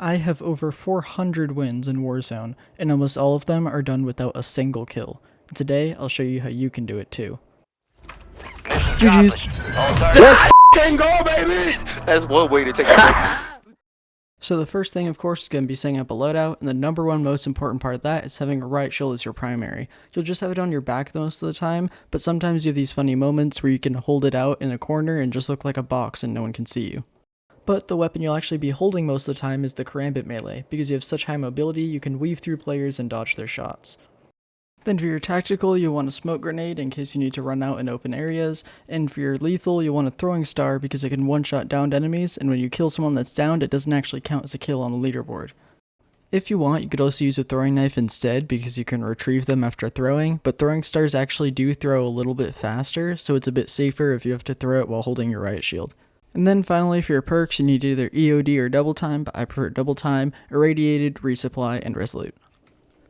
I have over 400 wins in Warzone, and almost all of them are done without a single kill. Today, I'll show you how you can do it too. GG's. Let's f***ing go, baby! That's one way to take it. So the first thing, of course, is going to be setting up a loadout, and the number one most important part of that is having a riot shield as your primary. You'll just have it on your back most of the time, but sometimes you have these funny moments where you can hold it out in a corner and just look like a box and no one can see you. But the weapon you'll actually be holding most of the time is the karambit melee, because you have such high mobility you can weave through players and dodge their shots. Then for your tactical, you'll want a smoke grenade in case you need to run out in open areas, and for your lethal, you'll want a throwing star because it can one-shot downed enemies, and when you kill someone that's downed, it doesn't actually count as a kill on the leaderboard. If you want, you could also use a throwing knife instead because you can retrieve them after throwing, but throwing stars actually do throw a little bit faster, so it's a bit safer if you have to throw it while holding your riot shield. And then finally for your perks, you need either EOD or double time, but I prefer double time, irradiated, resupply, and resolute.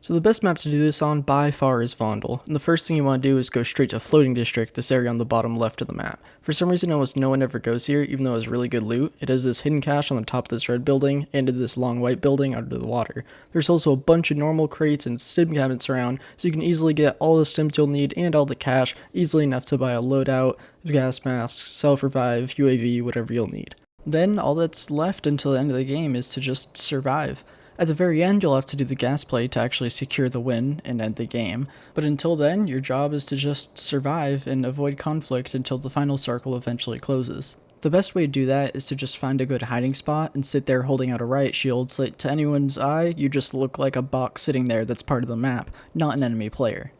So the best map to do this on by far is Vondel, and the first thing you want to do is go straight to Floating District, this area on the bottom left of the map. For some reason almost no one ever goes here, even though it has really good loot. It has this hidden cache on the top of this red building, and this long white building under the water. There's also a bunch of normal crates and stim cabinets around, so you can easily get all the stims you'll need and all the cash, easily enough to buy a loadout, gas mask, self-revive, UAV, whatever you'll need. Then all that's left until the end of the game is to just survive. At the very end, you'll have to do the gas play to actually secure the win and end the game, but until then, your job is to just survive and avoid conflict until the final circle eventually closes. The best way to do that is to just find a good hiding spot and sit there holding out a riot shield so that to anyone's eye, you just look like a box sitting there that's part of the map, not an enemy player.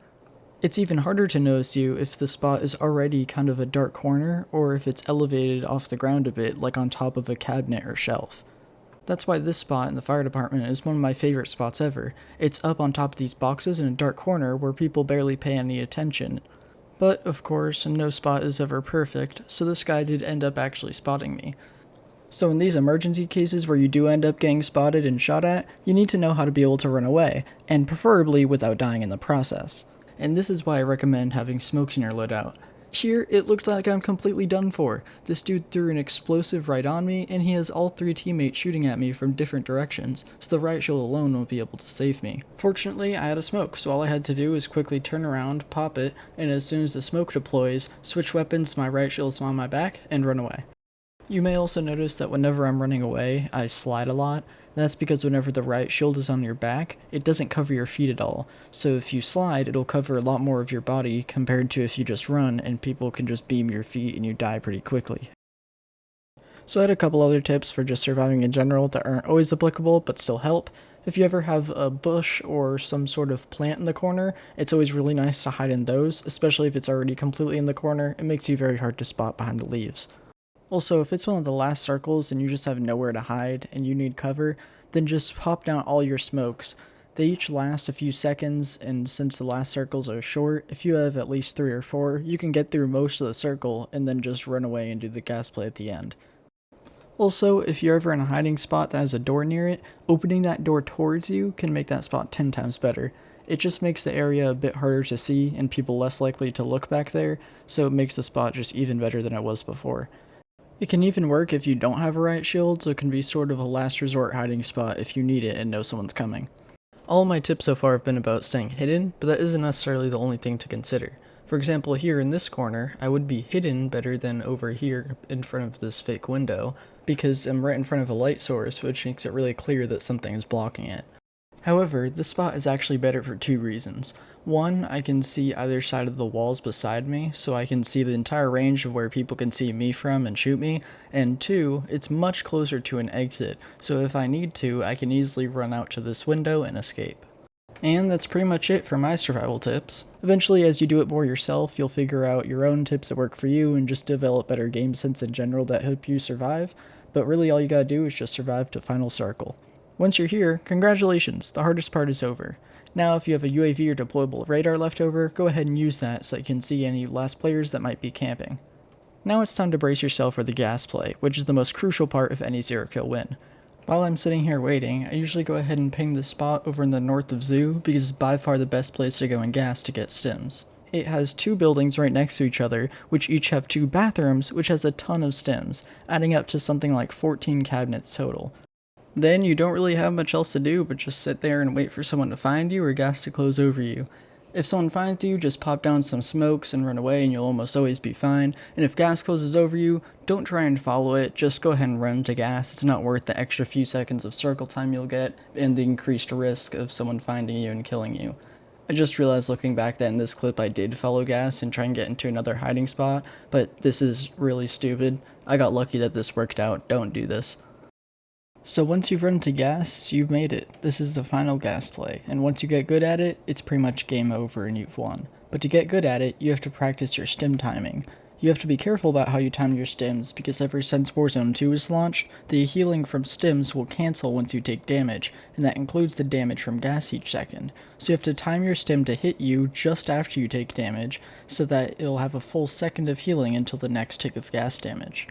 It's even harder to notice you if the spot is already kind of a dark corner, or if it's elevated off the ground a bit, like on top of a cabinet or shelf. That's why this spot in the fire department is one of my favorite spots ever. It's up on top of these boxes in a dark corner where people barely pay any attention. But, of course, no spot is ever perfect, so this guy did end up actually spotting me. So in these emergency cases where you do end up getting spotted and shot at, you need to know how to be able to run away, and preferably without dying in the process. And this is why I recommend having smokes in your loadout. Here, it looked like I'm completely done for. This dude threw an explosive right on me, and he has all three teammates shooting at me from different directions, so the riot shield alone won't be able to save me. Fortunately, I had a smoke, so all I had to do was quickly turn around, pop it, and as soon as the smoke deploys, switch weapons to my riot shield on my back, and run away. You may also notice that whenever I'm running away, I slide a lot. That's because whenever the riot shield is on your back, it doesn't cover your feet at all. So if you slide, it'll cover a lot more of your body compared to if you just run and people can just beam your feet and you die pretty quickly. So I had a couple other tips for just surviving in general that aren't always applicable but still help. If you ever have a bush or some sort of plant in the corner, it's always really nice to hide in those, especially if it's already completely in the corner. It makes you very hard to spot behind the leaves. Also, if it's one of the last circles and you just have nowhere to hide and you need cover, then just pop down all your smokes. They each last a few seconds, and since the last circles are short, if you have at least 3 or 4, you can get through most of the circle and then just run away and do the gas play at the end. Also, if you're ever in a hiding spot that has a door near it, opening that door towards you can make that spot 10 times better. It just makes the area a bit harder to see and people less likely to look back there, so it makes the spot just even better than it was before. It can even work if you don't have a riot shield, so it can be sort of a last resort hiding spot if you need it and know someone's coming. All my tips so far have been about staying hidden, but that isn't necessarily the only thing to consider. For example, here in this corner, I would be hidden better than over here in front of this fake window, because I'm right in front of a light source, which makes it really clear that something is blocking it. However, this spot is actually better for 2 reasons. One, I can see either side of the walls beside me, so I can see the entire range of where people can see me from and shoot me, and 2, it's much closer to an exit, so if I need to, I can easily run out to this window and escape. And that's pretty much it for my survival tips. Eventually, as you do it more yourself, you'll figure out your own tips that work for you and just develop better game sense in general that help you survive, but really all you gotta do is just survive to final circle. Once you're here, congratulations, the hardest part is over. Now if you have a UAV or deployable radar left over, go ahead and use that so you can see any last players that might be camping. Now it's time to brace yourself for the gas play, which is the most crucial part of any 0-kill win. While I'm sitting here waiting, I usually go ahead and ping the spot over in the north of Zoo because it's by far the best place to go in gas to get stims. It has 2 buildings right next to each other, which each have 2 bathrooms, which has a ton of stims, adding up to something like 14 cabinets total. Then you don't really have much else to do but just sit there and wait for someone to find you or gas to close over you. If someone finds you, just pop down some smokes and run away and you'll almost always be fine. And if gas closes over you, don't try and follow it, just go ahead and run to gas. It's not worth the extra few seconds of circle time you'll get and the increased risk of someone finding you and killing you. I just realized looking back that in this clip I did follow gas and try and get into another hiding spot, but this is really stupid. I got lucky that this worked out. Don't do this. So once you've run to gas, you've made it. This is the final gas play, and once you get good at it, it's pretty much game over and you've won. But to get good at it, you have to practice your stim timing. You have to be careful about how you time your stims, because ever since Warzone 2 was launched, the healing from stims will cancel once you take damage, and that includes the damage from gas each second. So you have to time your stim to hit you just after you take damage, so that it'll have a full second of healing until the next tick of gas damage.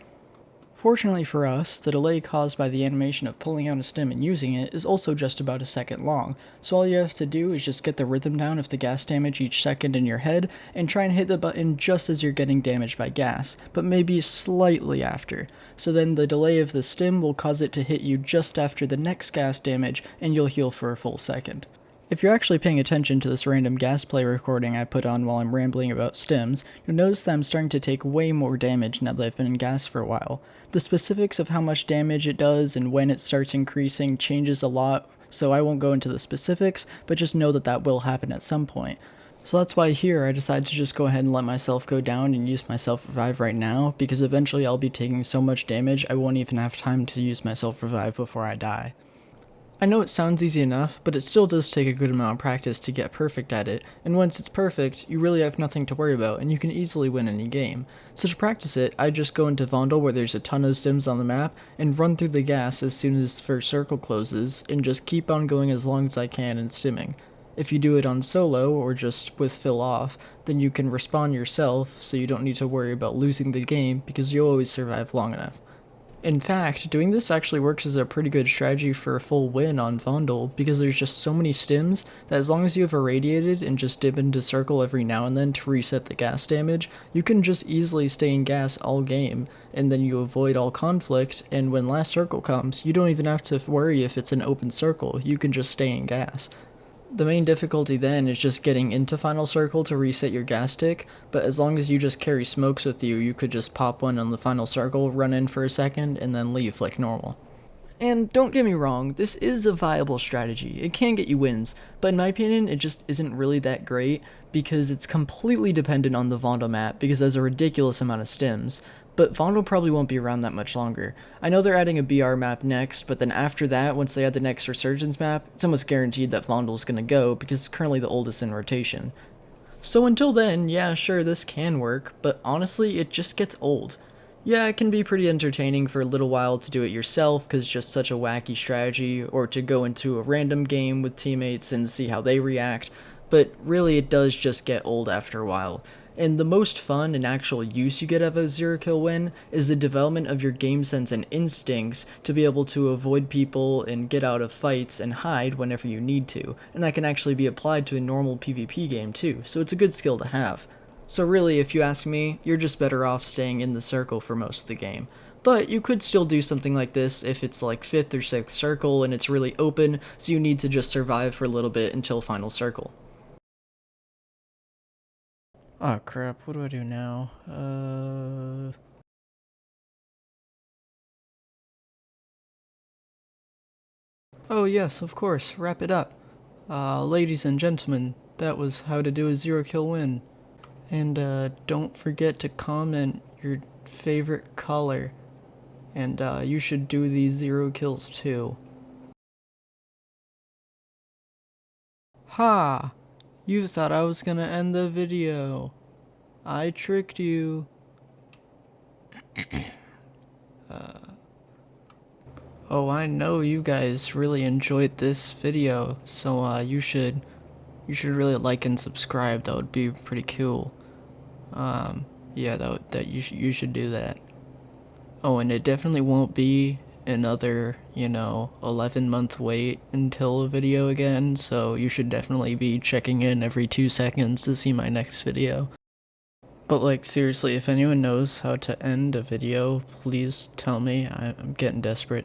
Fortunately for us, the delay caused by the animation of pulling out a stim and using it is also just about a second long, so all you have to do is just get the rhythm down of the gas damage each second in your head, and try and hit the button just as you're getting damaged by gas, but maybe slightly after. So then the delay of the stim will cause it to hit you just after the next gas damage, and you'll heal for a full second. If you're actually paying attention to this random gas play recording I put on while I'm rambling about stims, you'll notice that I'm starting to take way more damage now that I've been in gas for a while. The specifics of how much damage it does and when it starts increasing changes a lot, so I won't go into the specifics, but just know that that will happen at some point. So that's why here I decided to just go ahead and let myself go down and use my self-revive right now, because eventually I'll be taking so much damage I won't even have time to use my self-revive before I die. I know it sounds easy enough, but it still does take a good amount of practice to get perfect at it, and once it's perfect, you really have nothing to worry about, and you can easily win any game. So to practice it, I just go into Vondel where there's a ton of stims on the map, and run through the gas as soon as first circle closes, and just keep on going as long as I can in stimming. If you do it on solo, or just with fill off, then you can respawn yourself, so you don't need to worry about losing the game, because you'll always survive long enough. In fact, doing this actually works as a pretty good strategy for a full win on Vondel, because there's just so many stims that as long as you have irradiated and just dip into circle every now and then to reset the gas damage, you can just easily stay in gas all game, and then you avoid all conflict, and when last circle comes, you don't even have to worry if it's an open circle, you can just stay in gas. The main difficulty then is just getting into final circle to reset your gas tick, but as long as you just carry smokes with you, you could just pop one on the final circle, run in for a second, and then leave like normal. And don't get me wrong, this is a viable strategy. It can get you wins, but in my opinion, it just isn't really that great, because it's completely dependent on the Vondel map, because it has a ridiculous amount of stims. But Vondel probably won't be around that much longer. I know they're adding a BR map next, but then after that, once they add the next Resurgence map, it's almost guaranteed that Vondel's gonna go, because it's currently the oldest in rotation. So until then, yeah, sure, this can work, but honestly, it just gets old. Yeah, it can be pretty entertaining for a little while to do it yourself, because it's just such a wacky strategy, or to go into a random game with teammates and see how they react, but really it does just get old after a while. And the most fun and actual use you get of a 0-kill win is the development of your game sense and instincts to be able to avoid people and get out of fights and hide whenever you need to, and that can actually be applied to a normal PvP game too, so it's a good skill to have. So really, if you ask me, you're just better off staying in the circle for most of the game. But you could still do something like this if it's like 5th or 6th circle and it's really open, so you need to just survive for a little bit until final circle. Oh crap, what do I do now? Oh yes, of course, wrap it up. Ladies and gentlemen, that was how to do a 0-kill win. And don't forget to comment your favorite color. And you should do these 0 kills too. Ha! You thought I was gonna end the video. I tricked you. Oh, I know you guys really enjoyed this video, so you should really like and subscribe. That would be pretty cool. Yeah, you should do that. Oh, and it definitely won't be another, 11-month wait until a video again, so you should definitely be checking in every 2 seconds to see my next video. But like, seriously, if anyone knows how to end a video, please tell me. I'm getting desperate.